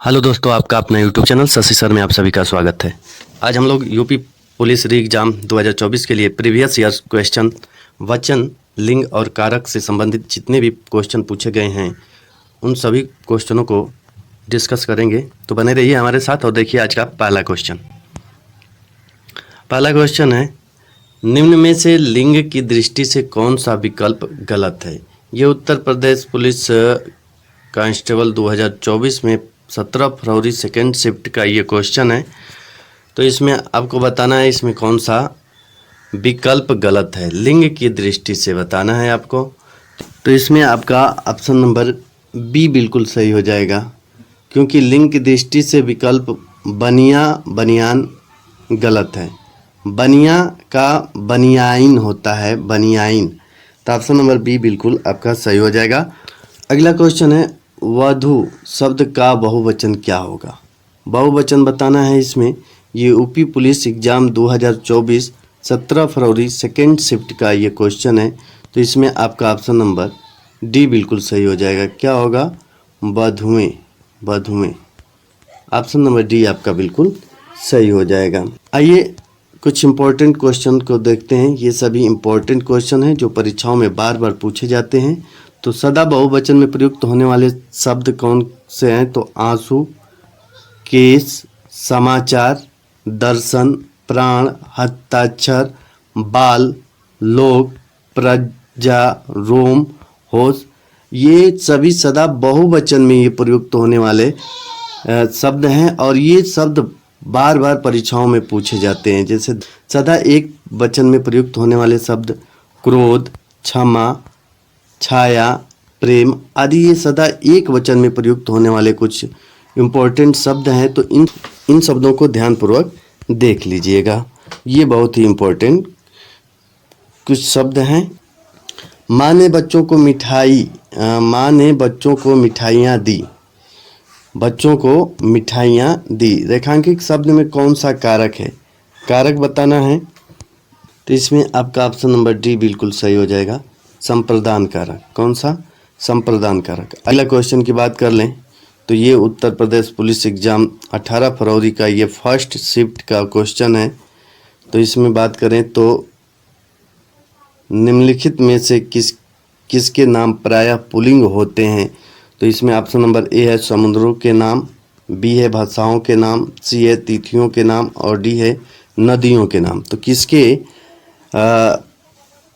Hello दोस्तों, आपका अपना यूट्यूब चैनल शशि सर में आप सभी का स्वागत है। आज हम लोग यूपी पुलिस री एग्जाम 2024 के लिए प्रीवियस ईयर क्वेश्चन वचन, लिंग और कारक से संबंधित जितने भी क्वेश्चन पूछे गए हैं उन सभी क्वेश्चनों को डिस्कस करेंगे। तो बने रहिए हमारे साथ और देखिए आज का पहला क्वेश्चन। पहला क्वेश्चन है, निम्न में से लिंग की दृष्टि से कौन सा विकल्प गलत है। ये उत्तर प्रदेश पुलिस कांस्टेबल 2024 में 17 फरवरी सेकेंड शिफ्ट का ये क्वेश्चन है। तो इसमें आपको बताना है इसमें कौन सा विकल्प गलत है, लिंग की दृष्टि से बताना है आपको। तो इसमें आपका ऑप्शन नंबर बी बिल्कुल सही हो जाएगा, क्योंकि लिंग की दृष्टि से विकल्प बनिया बनियान गलत है। बनिया का बनियाइन होता है, बनियाइन। तो ऑप्शन नंबर बी बिल्कुल आपका सही हो जाएगा। अगला क्वेश्चन है, वधू शब्द का बहुवचन क्या होगा। बहुवचन बताना है इसमें। ये यूपी पुलिस एग्जाम 2024 17 फरवरी सेकेंड शिफ्ट का ये क्वेश्चन है। तो इसमें आपका ऑप्शन नंबर डी बिल्कुल सही हो जाएगा। क्या होगा, वधुएं, वधुएं। ऑप्शन नंबर डी आपका बिल्कुल सही हो जाएगा। आइए कुछ इम्पोर्टेंट क्वेश्चन को देखते हैं। ये सभी इम्पोर्टेंट क्वेश्चन हैं जो परीक्षाओं में बार बार पूछे जाते हैं। तो सदा बहुवचन में प्रयुक्त होने वाले शब्द कौन से हैं। तो आंसू, केस, समाचार, दर्शन, प्राण, हस्ताक्षर, बाल, लोक, प्रजा, रोम, होश, ये सभी सदा बहुवचन में ये प्रयुक्त होने वाले शब्द हैं और ये शब्द बार बार परीक्षाओं में पूछे जाते हैं। जैसे सदा एक वचन में प्रयुक्त होने वाले शब्द क्रोध, क्षमा, छाया, प्रेम आदि, ये सदा एक वचन में प्रयुक्त होने वाले कुछ इम्पोर्टेंट शब्द हैं। तो इन शब्दों को ध्यानपूर्वक देख लीजिएगा। ये बहुत ही इम्पोर्टेंट कुछ शब्द हैं। माँ ने बच्चों को माँ ने बच्चों को मिठाइयाँ दी, बच्चों को मिठाइयाँ दी। रेखांकित शब्द में कौन सा कारक है, कारक बताना है। तो इसमें आपका ऑप्शन नंबर डी बिल्कुल सही हो जाएगा, संप्रदान कारक। कौन सा, संप्रदान कारक। अगला क्वेश्चन की बात कर लें तो ये उत्तर प्रदेश पुलिस एग्जाम 18 फरवरी का ये फर्स्ट शिफ्ट का क्वेश्चन है। तो इसमें बात करें तो निम्नलिखित में से किसके नाम प्रायः पुल्लिंग होते हैं। तो इसमें ऑप्शन नंबर ए है समुद्रों के नाम, बी है भाषाओं के नाम, सी है तिथियों के नाम और डी है नदियों के नाम। तो किसके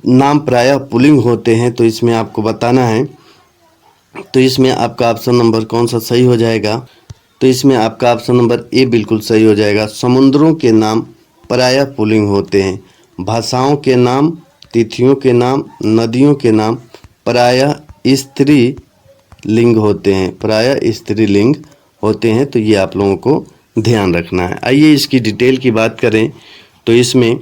नाम प्रायः पुल्लिंग होते हैं, तो इसमें आपको बताना है। तो इसमें आपका ऑप्शन नंबर कौन सा सही हो जाएगा। तो इसमें आपका ऑप्शन नंबर ए बिल्कुल सही हो जाएगा। समुद्रों के नाम प्रायः पुल्लिंग होते हैं, भाषाओं के नाम, तिथियों के नाम, नदियों के नाम प्रायः स्त्री लिंग होते हैं, प्रायः स्त्रीलिंग होते हैं। तो ये आप लोगों को ध्यान रखना है। आइए इसकी डिटेल की बात करें तो इसमें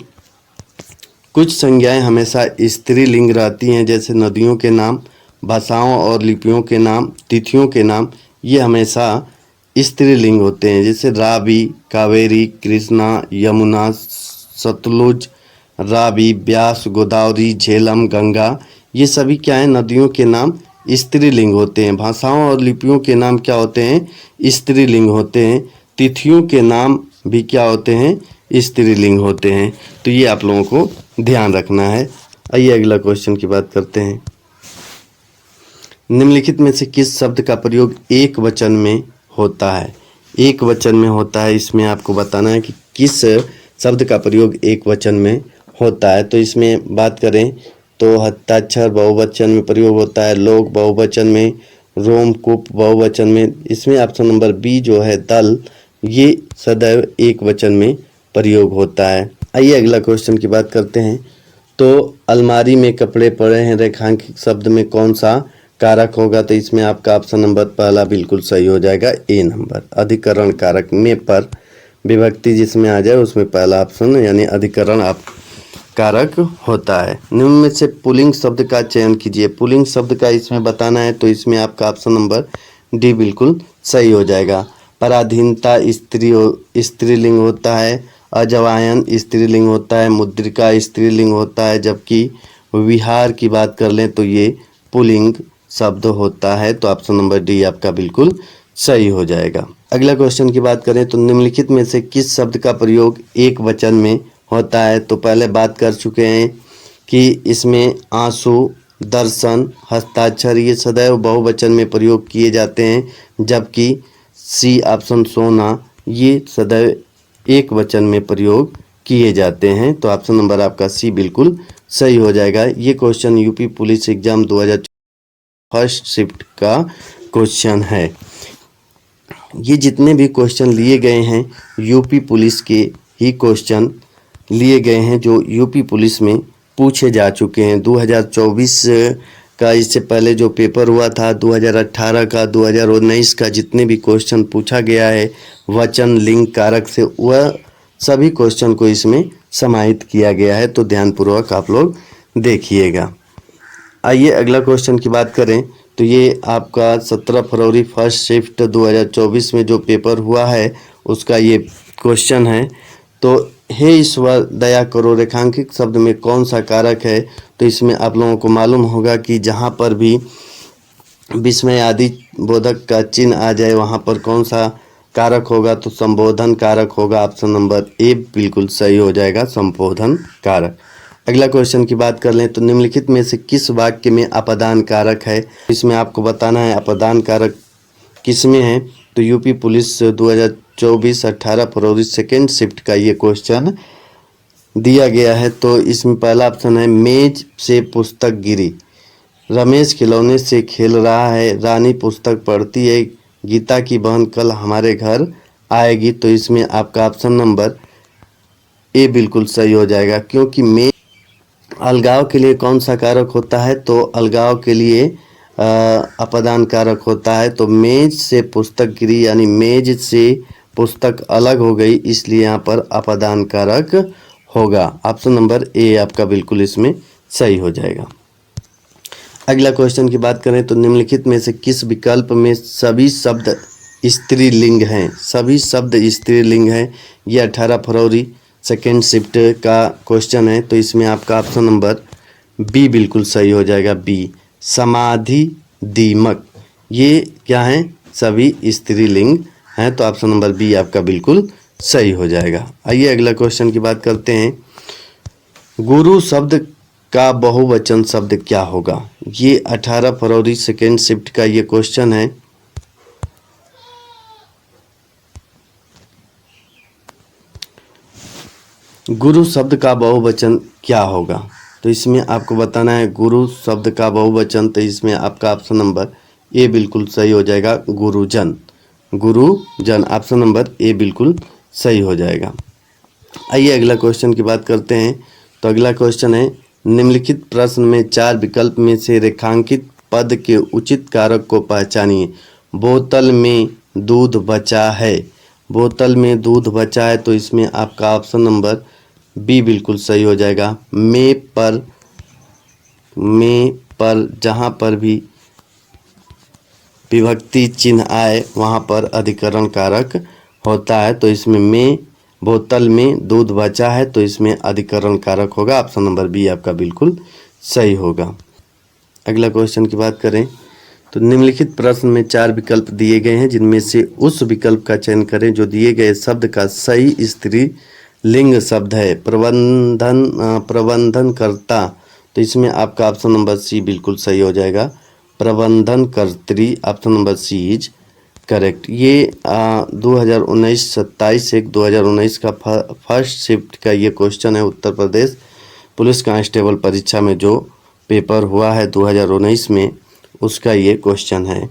कुछ संज्ञाएं हमेशा स्त्रीलिंग रहती हैं, जैसे नदियों के नाम, भाषाओं और लिपियों के नाम, तिथियों के नाम, ये हमेशा स्त्रीलिंग होते हैं। जैसे रावी, कावेरी, कृष्णा, यमुना, सतलुज, रावी, ब्यास, गोदावरी, झेलम, गंगा, ये सभी क्या हैं, नदियों के नाम स्त्रीलिंग होते हैं। भाषाओं और लिपियों के नाम क्या होते हैं, स्त्रीलिंग होते हैं। तिथियों के नाम भी क्या होते हैं, स्त्रीलिंग होते हैं। तो ये आप लोगों को ध्यान रखना है। आइए अगला क्वेश्चन की बात करते हैं। निम्नलिखित में से किस शब्द का प्रयोग एक वचन में होता है, एक वचन में होता है। इसमें आपको बताना है कि किस शब्द का प्रयोग एक वचन में होता है। तो इसमें बात करें तो हस्ताक्षर बहुवचन में प्रयोग होता है, लोक बहुवचन में, रोम, कूप बहुवचन में। इसमें ऑप्शन नंबर बी जो है दल, ये सदैव एक वचन में प्रयोग होता है। आइए अगला क्वेश्चन की बात करते हैं। तो अलमारी में कपड़े पड़े हैं, रेखांकित शब्द में कौन सा कारक होगा। तो इसमें आपका ऑप्शन नंबर पहला बिल्कुल सही हो जाएगा, ए नंबर, अधिकरण कारक में पर विभक्ति जिसमें आ जाए उसमें पहला ऑप्शन यानी अधिकरण आप कारक होता है। निम्न में से पुल्लिंग शब्द का चयन कीजिए। पुल्लिंग शब्द का इसमें बताना है। तो इसमें आपका ऑप्शन नंबर डी बिल्कुल सही हो जाएगा। पराधीनता स्त्रीलिंग होता है, अजवायन स्त्रीलिंग होता है, मुद्रिका स्त्रीलिंग होता है, जबकि विहार की बात कर लें तो ये पुल्लिंग शब्द होता है। तो ऑप्शन नंबर डी आपका बिल्कुल सही हो जाएगा। अगला क्वेश्चन की बात करें तो निम्नलिखित में से किस शब्द का प्रयोग एक वचन में होता है? तो पहले बात कर चुके हैं कि इसमें आंसू, दर्शन, हस्ताक्षर ये सदैव बहुवचन में प्रयोग किए जाते हैं, जबकि सी ऑप्शन सोना ये सदैव एक वचन में प्रयोग किए जाते हैं। तो ऑप्शन नंबर आपका सी बिल्कुल सही हो जाएगा। ये question UP police exam 2000 first shift का क्वेश्चन है। ये जितने भी क्वेश्चन लिए गए हैं यूपी पुलिस के ही क्वेश्चन लिए गए हैं जो यूपी पुलिस में पूछे जा चुके हैं। 2024 का इससे पहले जो पेपर हुआ था, 2018 का, 2019 का जितने भी क्वेश्चन पूछा गया है वचन, लिंग, कारक से, वह सभी क्वेश्चन को इसमें समाहित किया गया है। तो ध्यानपूर्वक आप लोग देखिएगा। आइए अगला क्वेश्चन की बात करें तो ये आपका 17 फरवरी फर्स्ट शिफ्ट 2024 में जो पेपर हुआ है उसका ये क्वेश्चन है। तो हे ईश्वर दया करो रेखांकित शब्द में कौन सा कारक है? तो इसमें आप लोगों को मालूम होगा कि जहाँ पर भी विस्मय आदि बोधक का चिन्ह आ जाए वहाँ पर कौन सा कारक होगा? तो संबोधन कारक होगा। ऑप्शन नंबर ए बिल्कुल सही हो जाएगा, संबोधन कारक। अगला क्वेश्चन की बात कर लें तो निम्नलिखित में से किस वाक्य में अपदान कारक है? इसमें आपको बताना है अपदान कारक किस में है। तो यूपी पुलिस 2024 18 फरवरी सेकेंड शिफ्ट का ये क्वेश्चन दिया गया है। तो इसमें पहला ऑप्शन है मेज से पुस्तक गिरी, रमेश खिलौने से खेल रहा है, रानी पुस्तक पढ़ती है, गीता की बहन कल हमारे घर आएगी। तो इसमें आपका ऑप्शन नंबर ए बिल्कुल सही हो जाएगा, क्योंकि मेज अलगाव के लिए कौन सा कारक होता है? तो अलगाव के लिए अपदान कारक होता है। तो मेज से पुस्तक गिरी यानी मेज से पुस्तक अलग हो गई, इसलिए यहाँ पर अपदान कारक होगा। ऑप्शन नंबर ए आपका बिल्कुल इसमें सही हो जाएगा। अगला क्वेश्चन की बात करें तो निम्नलिखित में से किस विकल्प में सभी शब्द स्त्रीलिंग हैं? सभी शब्द स्त्रीलिंग हैं। ये 18 फरवरी सेकेंड शिफ्ट का क्वेश्चन है। तो इसमें आपका ऑप्शन नंबर बी बिल्कुल सही हो जाएगा, बी। समाधि, दीमक ये क्या हैं? सभी स्त्रीलिंग हैं। तो ऑप्शन नंबर बी आपका बिल्कुल सही हो जाएगा। आइए अगला क्वेश्चन की बात करते हैं। गुरु शब्द का बहुवचन शब्द क्या होगा? ये 18 फरवरी सेकेंड शिफ्ट का ये क्वेश्चन है। गुरु शब्द का बहुवचन क्या होगा? तो इसमें आपको बताना है गुरु शब्द का बहुवचन। तो इसमें आपका ऑप्शन नंबर ए बिल्कुल सही हो जाएगा, गुरुजन। गुरुजन ऑप्शन नंबर ए बिल्कुल सही हो जाएगा। आइए अगला क्वेश्चन की बात करते हैं। तो अगला क्वेश्चन है निम्नलिखित प्रश्न में 4 विकल्प में से रेखांकित पद के उचित कारक को पहचानिए। बोतल में दूध बचा है, बोतल में दूध बचा है। तो इसमें आपका ऑप्शन नंबर बी बिल्कुल सही हो जाएगा। में पर जहाँ पर भी विभक्ति चिन्ह आए वहाँ पर अधिकरण कारक होता है। तो इसमें में, बोतल में दूध बचा है, तो इसमें अधिकरण कारक होगा। ऑप्शन नंबर बी आपका बिल्कुल सही होगा। अगला क्वेश्चन की बात करें तो निम्नलिखित प्रश्न में 4 विकल्प दिए गए हैं, जिनमें से उस विकल्प का चयन करें जो दिए गए शब्द का सही स्त्री लिंग शब्द है। प्रबंधनकर्ता, तो इसमें आपका ऑप्शन नंबर सी बिल्कुल सही हो जाएगा, प्रबंधनकर्त्री। Option number C is correct. ये 2019 27/1/2019 का फर्स्ट शिफ्ट का ये क्वेश्चन है। उत्तर प्रदेश पुलिस कांस्टेबल परीक्षा में जो पेपर हुआ है 2019 में, उसका ये क्वेश्चन है।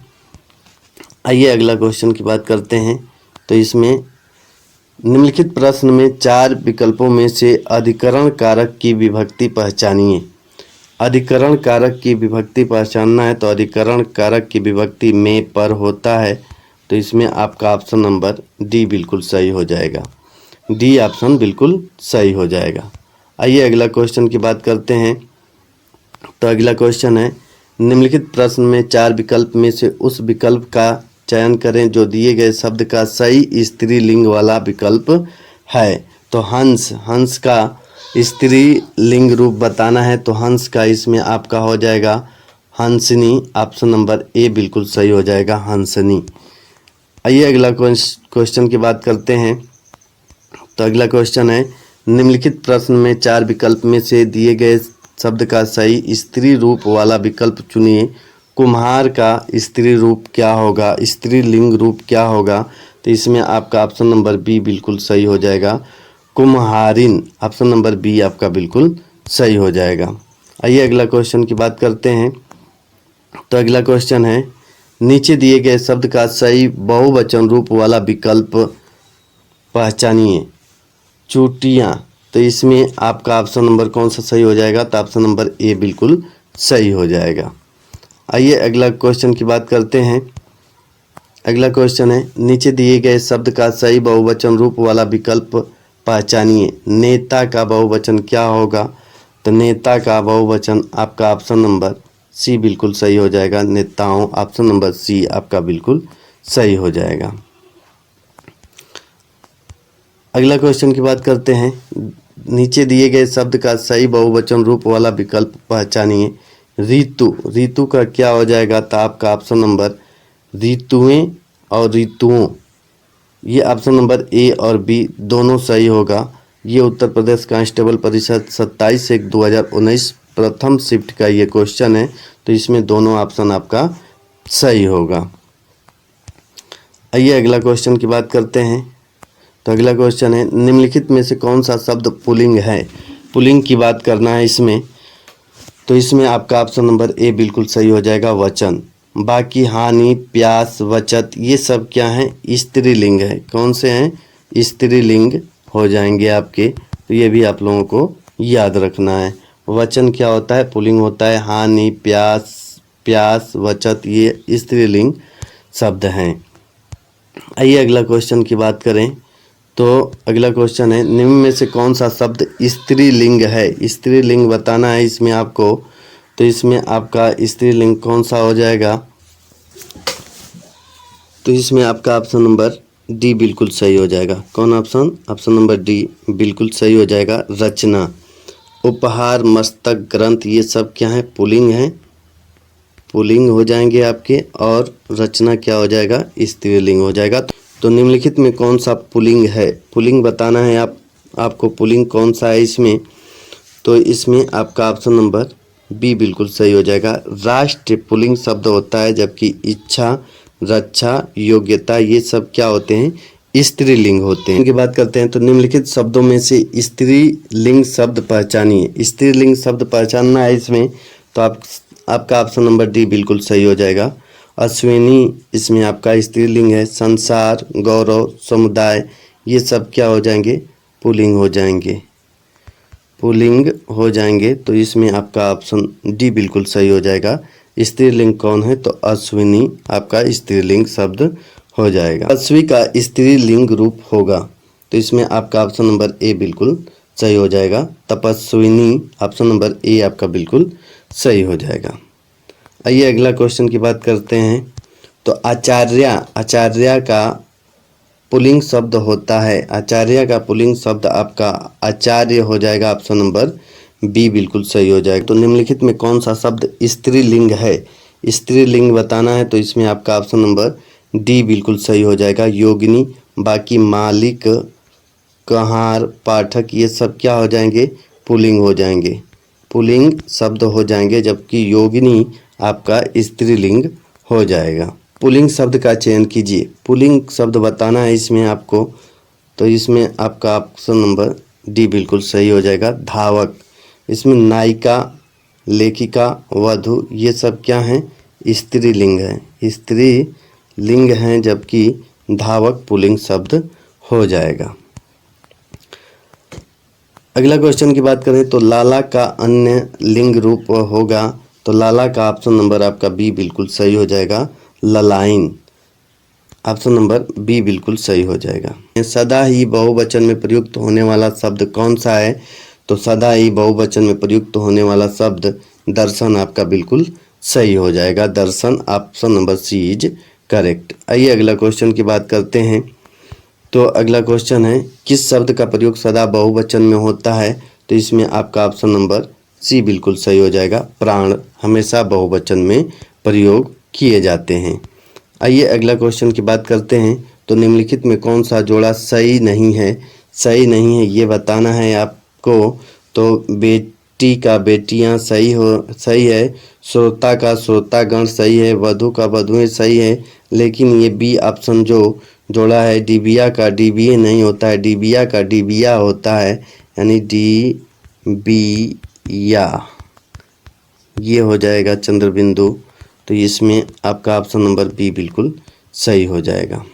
आइए अगला क्वेश्चन की बात करते हैं। तो इसमें निम्नलिखित प्रश्न में 4 विकल्पों में से अधिकरण कारक की विभक्ति पहचानिए। अधिकरण कारक की विभक्ति पहचानना है तो अधिकरण कारक की विभक्ति में पर होता है। तो इसमें आपका ऑप्शन नंबर डी बिल्कुल सही हो जाएगा, डी ऑप्शन बिल्कुल सही हो जाएगा। आइए अगला क्वेश्चन की बात करते हैं। तो अगला क्वेश्चन है निम्नलिखित प्रश्न में 4 विकल्प में से उस विकल्प का चयन करें जो दिए गए शब्द का सही स्त्रीलिंग वाला विकल्प है। तो हंस, हंस का स्त्रीलिंग रूप बताना है तो हंस का इसमें आपका हो जाएगा हंसनी। ऑप्शन नंबर ए बिल्कुल सही हो जाएगा, हंसनी। आइए अगला क्वेश्चन की बात करते हैं। तो अगला क्वेश्चन है, निम्नलिखित प्रश्न में 4 विकल्प में से दिए गए शब्द का सही स्त्री रूप वाला विकल्प चुनिए। कुम्हार का स्त्री रूप क्या होगा, स्त्रीलिंग रूप क्या होगा? तो इसमें आपका ऑप्शन नंबर बी बिल्कुल सही हो जाएगा, कुम्हारिन। ऑप्शन नंबर बी आपका बिल्कुल सही हो जाएगा। आइए अगला क्वेश्चन की बात करते हैं। तो अगला क्वेश्चन है, नीचे दिए गए शब्द का सही बहुवचन रूप वाला विकल्प पहचानिए। चूटियाँ। तो इसमें आपका ऑप्शन नंबर कौन सा सही हो जाएगा? तो ऑप्शन नंबर ए बिल्कुल सही हो जाएगा। आइए अगला क्वेश्चन की बात करते हैं। अगला क्वेश्चन है, नीचे दिए गए शब्द का सही बहुवचन रूप वाला विकल्प पहचानिए। नेता का बहुवचन क्या होगा? तो नेता का बहुवचन आपका ऑप्शन नंबर सी बिल्कुल सही हो जाएगा, नेताओं। ऑप्शन नंबर सी आपका बिल्कुल सही हो जाएगा। अगला क्वेश्चन की बात करते हैं। नीचे दिए गए शब्द का सही बहुवचन रूप वाला विकल्प पहचानिए। ऋतु। ऋतु का क्या हो जाएगा? तो आपका ऑप्शन नंबर ऋतुएं और ऋतुओं, ये ऑप्शन नंबर ए और बी दोनों सही होगा। ये उत्तर प्रदेश कांस्टेबल परिषद 27/1/2019 प्रथम शिफ्ट का ये क्वेश्चन है, तो इसमें दोनों ऑप्शन आपका सही होगा। आइए अगला क्वेश्चन की बात करते हैं। तो अगला क्वेश्चन है, निम्नलिखित में से कौन सा शब्द पुल्लिंग है? पुल्लिंग की बात करना है इसमें, तो इसमें आपका ऑप्शन नंबर ए बिल्कुल सही हो जाएगा, वचन। बाकी हानि, प्यास, बचत ये सब क्या है? स्त्रीलिंग है। कौन से हैं? स्त्रीलिंग हो जाएंगे आपके, तो ये भी आप लोगों को याद रखना है। वचन क्या होता है? पुल्लिंग होता है। हानि, प्यास, बचत ये स्त्रीलिंग शब्द हैं। आइए अगला क्वेश्चन की बात करें। तो अगला क्वेश्चन है, निम्न में से कौन सा शब्द स्त्रीलिंग है? स्त्रीलिंग बताना है इसमें आपको, तो इसमें आपका स्त्रीलिंग कौन सा हो जाएगा? तो इसमें आपका ऑप्शन नंबर डी बिल्कुल सही हो जाएगा। कौन ऑप्शन? ऑप्शन नंबर डी बिल्कुल सही हो जाएगा, रचना। उपहार, मस्तक, ग्रंथ ये सब क्या है? पुल्लिंग है, पुल्लिंग हो जाएंगे आपके। और रचना क्या हो जाएगा? स्त्रीलिंग हो जाएगा। तो निम्नलिखित में कौन सा पुल्लिंग है? पुल्लिंग बताना है आपको पुल्लिंग कौन सा है इसमें, तो इसमें आपका ऑप्शन नंबर बी बिल्कुल सही हो जाएगा, राष्ट्र पुल्लिंग शब्द होता है, जबकि इच्छा, रक्षा, योग्यता ये सब क्या होते हैं? स्त्रीलिंग होते हैं। इनकी बात करते हैं। तो निम्नलिखित शब्दों में से स्त्रीलिंग शब्द पहचानिए। स्त्रीलिंग शब्द पहचानना है इसमें, तो आपका ऑप्शन नंबर डी बिल्कुल सही हो जाएगा, अश्विनी। इसमें आपका स्त्रीलिंग है। संसार, गौरव, समुदाय ये सब क्या हो जाएंगे? पुल्लिंग हो जाएंगे, पुल्लिंग हो जाएंगे। तो इसमें आपका ऑप्शन डी बिल्कुल सही हो जाएगा। स्त्रीलिंग कौन है? तो अश्विनी आपका स्त्रीलिंग शब्द हो जाएगा। तपस्वी का स्त्रीलिंग रूप होगा, तो इसमें आपका ऑप्शन नंबर ए बिल्कुल सही हो जाएगा, तपस्विनी। ऑप्शन नंबर ए आपका बिल्कुल सही हो जाएगा। आइए अगला क्वेश्चन की बात करते हैं। तो आचार्य का पुल्लिंग शब्द होता है। आचार्य का पुल्लिंग शब्द आपका आचार्य हो जाएगा, ऑप्शन नंबर बी बिल्कुल सही हो जाएगा। तो निम्नलिखित में कौन सा शब्द स्त्रीलिंग है? स्त्रीलिंग बताना है, तो इसमें आपका ऑप्शन नंबर डी बिल्कुल सही हो जाएगा, योगिनी। बाकी मालिक, कहार, पाठक ये सब क्या हो जाएंगे? पुल्लिंग हो जाएंगे, पुल्लिंग शब्द हो जाएंगे, जबकि योगिनी आपका स्त्रीलिंग हो जाएगा। पुल्लिंग शब्द का चयन कीजिए। पुल्लिंग शब्द बताना है इसमें आपको, तो इसमें आपका ऑप्शन नंबर डी बिल्कुल सही हो जाएगा, धावक। इसमें नायिका, लेखिका, वधु ये सब क्या हैं? स्त्रीलिंग है, स्त्रीलिंग हैं, जबकि धावक पुल्लिंग शब्द हो जाएगा। अगला क्वेश्चन की बात करें। तो लाला का अन्य लिंग रूप होगा, तो लाला का ऑप्शन नंबर आपका बी बिल्कुल सही हो जाएगा, ललाइन। ऑप्शन नंबर बी बिल्कुल सही हो जाएगा। सदा ही बहुवचन में प्रयुक्त होने वाला शब्द कौन सा है? तो सदा ही बहुवचन में प्रयुक्त होने वाला शब्द दर्शन आपका बिल्कुल सही हो जाएगा, Darshan. Option number C is correct. आइए अगला क्वेश्चन की बात करते हैं। तो अगला क्वेश्चन है, किस शब्द का प्रयोग सदा बहुवचन में होता है? तो इसमें आपका ऑप्शन नंबर सी बिल्कुल सही हो जाएगा, प्राण हमेशा बहुवचन में प्रयोग किए जाते हैं। आइए अगला क्वेश्चन की बात करते हैं। तो निम्नलिखित में कौन सा जोड़ा सही नहीं है? सही नहीं है ये बताना है आपको। तो बेटी का बेटियां सही है, श्रोता का श्रोतागण सही है, वधु का वधुएं सही है। लेकिन ये बी ऑप्शन जो जोड़ा है, डिबिया का डिबिए नहीं होता है, डिबिया का डिबिया होता है, यानी डिबिया ये हो जाएगा चंद्रबिंदु। तो इसमें आपका ऑप्शन नंबर बी बिल्कुल सही हो जाएगा।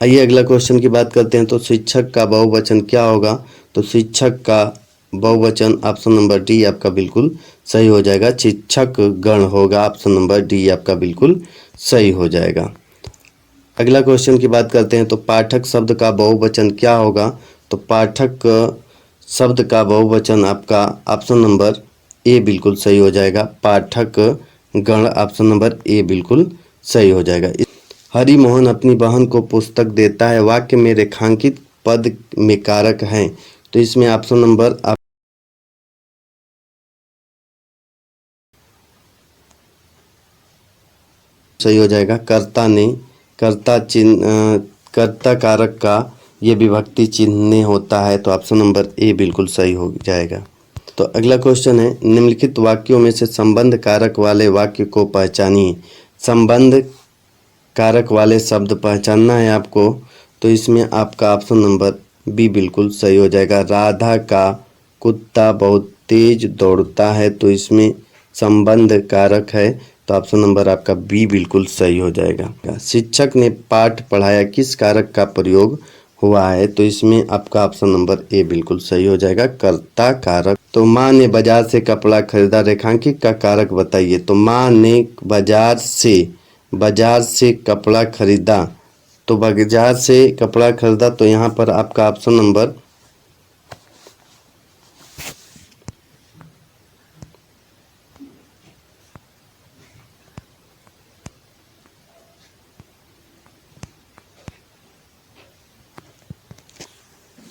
आइए अगला क्वेश्चन की बात करते हैं। तो शिक्षक का बहुवचन क्या होगा? तो शिक्षक का बहुवचन ऑप्शन नंबर डी आपका बिल्कुल सही हो जाएगा, शिक्षक गण होगा। ऑप्शन नंबर डी आपका बिल्कुल सही हो जाएगा। अगला क्वेश्चन की बात करते हैं। तो पाठक शब्द का बहुवचन क्या होगा? तो पाठक शब्द का बहुवचन आपका ऑप्शन नंबर ए बिल्कुल सही हो जाएगा, पाठक गण। ऑप्शन नंबर ए बिल्कुल सही हो जाएगा। हरिमोहन अपनी बहन को पुस्तक देता है, वाक्य में रेखांकित पद में कारक हैं। तो इसमें ऑप्शन नंबर सही हो जाएगा, कर्ता ने। कर्ता कारक का ये विभक्ति चिन्ह होता है। तो ऑप्शन नंबर ए बिल्कुल सही हो जाएगा। तो अगला क्वेश्चन है, निम्नलिखित वाक्यों में से संबंध कारक वाले वाक्य को पहचानिए। संबंध कारक वाले शब्द पहचानना है आपको। तो इसमें आपका ऑप्शन नंबर बी बिल्कुल सही हो जाएगा। राधा का कुत्ता बहुत तेज दौड़ता है, तो इसमें संबंध कारक है। तो ऑप्शन नंबर आपका बी बिल्कुल सही हो जाएगा। शिक्षक ने पाठ पढ़ाया, किस कारक का प्रयोग हुआ है? तो इसमें आपका ऑप्शन नंबर ए बिल्कुल सही हो जाएगा, कर्ता कारक। तो माँ ने बाजार से कपड़ा खरीदा, रेखांकित का कारक बताइए। तो माँ ने बाजार से कपड़ा खरीदा। तो बाजार से कपड़ा खरीदा, तो यहाँ पर आपका ऑप्शन नंबर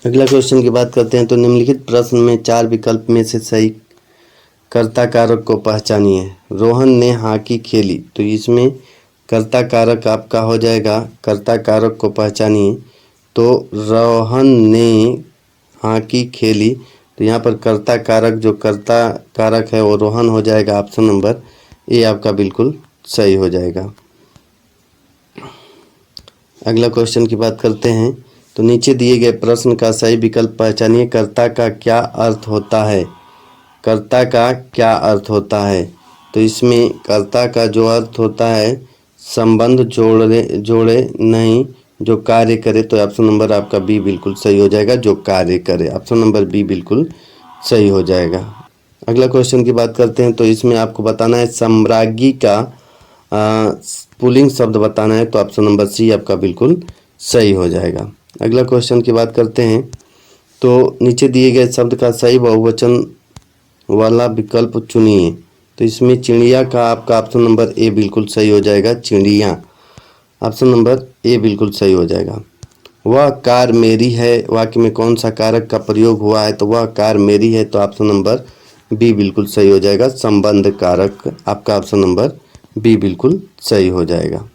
अगला क्वेश्चन की बात करते हैं। तो निम्नलिखित प्रश्न में 4 विकल्प में से सही कर्ता कारक को पहचानिए। रोहन ने हॉकी खेली, तो इसमें कर्ता कारक आपका हो जाएगा, कर्ता कारक को पहचानिए। तो रोहन ने हॉकी खेली, तो यहाँ पर कर्ता कारक जो कर्ता कारक है वो रोहन हो जाएगा। ऑप्शन नंबर ए आपका बिल्कुल सही हो जाएगा। अगला क्वेश्चन की बात करते हैं। तो नीचे दिए गए प्रश्न का सही विकल्प पहचानिए। कर्ता का क्या अर्थ होता है? कर्ता का क्या अर्थ होता है? तो इसमें कर्ता का जो अर्थ होता है, संबंध जोड़े नहीं, जो कार्य करे। तो ऑप्शन नंबर आपका बी बिल्कुल सही हो जाएगा, जो कार्य करे। ऑप्शन नंबर बी बिल्कुल सही हो जाएगा। अगला क्वेश्चन की बात करते हैं। तो इसमें आपको बताना है सम्राज्ञी का पुल्लिंग शब्द बताना है। तो ऑप्शन नंबर सी आपका बिल्कुल सही हो जाएगा। अगला क्वेश्चन की बात करते हैं। तो नीचे दिए गए शब्द का सही बहुवचन वाला विकल्प चुनिए। तो इसमें चिड़िया का आपका ऑप्शन नंबर ए बिल्कुल सही हो जाएगा, चिड़िया। ऑप्शन नंबर ए बिल्कुल सही हो जाएगा। वह कार मेरी है, वाक्य में कौन सा कारक का प्रयोग हुआ है? तो वह कार मेरी है। तो ऑप्शन नंबर बी बिल्कुल सही हो जाएगा, संबंध कारक। आपका ऑप्शन नंबर बी बिल्कुल सही हो जाएगा।